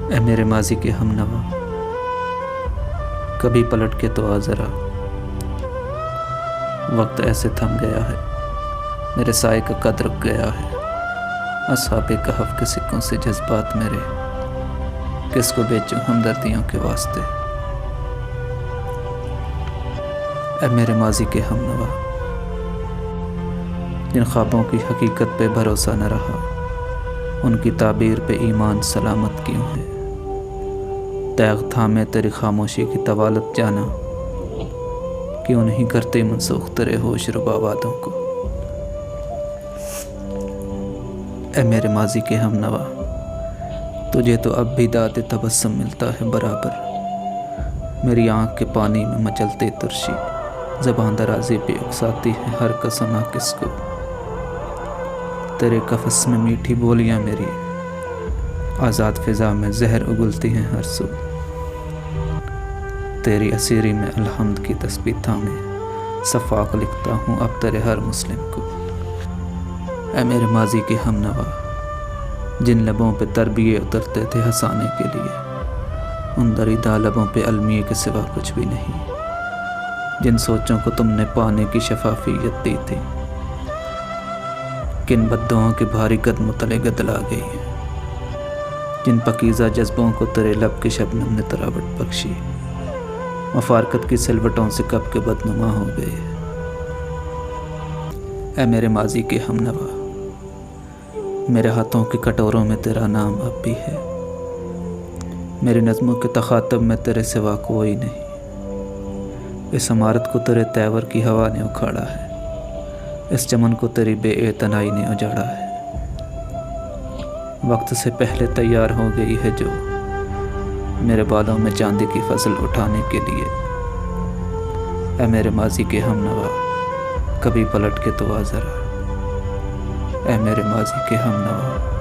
اے میرے ماضی کے ہم نوا، کبھی پلٹ کے تو آ ذرا۔ وقت ایسے تھم گیا ہے، میرے سائے کا قد رک گیا ہے۔ اصحاب کہف کے سکوں سے جذبات میرے، کس کو بیچوں ہمدردیوں کے واسطے۔ اے میرے ماضی کے ہم نوا، جن خوابوں کی حقیقت پہ بھروسہ نہ رہا، ان کی تعبیر پہ ایمان سلامت کیوں ہے۔ تیغ تھامے تیری خاموشی کی طوالت جانا، کیوں نہیں کرتے منسوخ تیرے ہوش ربا وعدوں کو۔ اے میرے ماضی کے ہم نوا، تجھے تو اب بھی داد تبسم ملتا ہے برابر۔ میری آنکھ کے پانی میں مچلتے ترشی، زباں درازی پہ اکساتی ہے ہر قسم کس کو۔ تیرے قفس میں میٹھی بولیاں میری، آزاد فضا میں زہر اگلتی ہیں ہر سو۔ تیری اسیری میں الحمد کی تسبیح تھامے، صفاق لکھتا ہوں اب تیرے ہر مسلم کو۔ اے میرے ماضی کے ہم نوا، جن لبوں پہ تربیے اترتے تھے ہنسانے کے لیے، ان دریدہ لبوں پہ المیے کے سوا کچھ بھی نہیں۔ جن سوچوں کو تم نے پانے کی شفافیت دی تھی، کن بددعاؤں کے بھاری قدموں تلے گدلا گئی ہے۔ جن پکیزہ جذبوں کو تیرے لب کے شبنم نے تراوٹ بخشی، مفارقت کی سلوٹوں سے کب کے بدنما ہو گئے۔ اے میرے ماضی کے ہم نوا، میرے ہاتھوں کے کٹوروں میں تیرا نام اب بھی ہے۔ میری نظموں کے تخاطب میں تیرے سوا کوئی نہیں۔ اس عمارت کو تیرے تیور کی ہوا نے اکھاڑا ہے، اس چمن کو تیری بے اعتنائی نے اجاڑا ہے۔ وقت سے پہلے تیار ہو گئی ہے جو میرے بالوں میں چاندی کی فصل اٹھانے کے لیے۔ اے میرے ماضی کے ہم نوا، کبھی پلٹ کے تو آ ذرا۔ اے میرے ماضی کے ہم نوا۔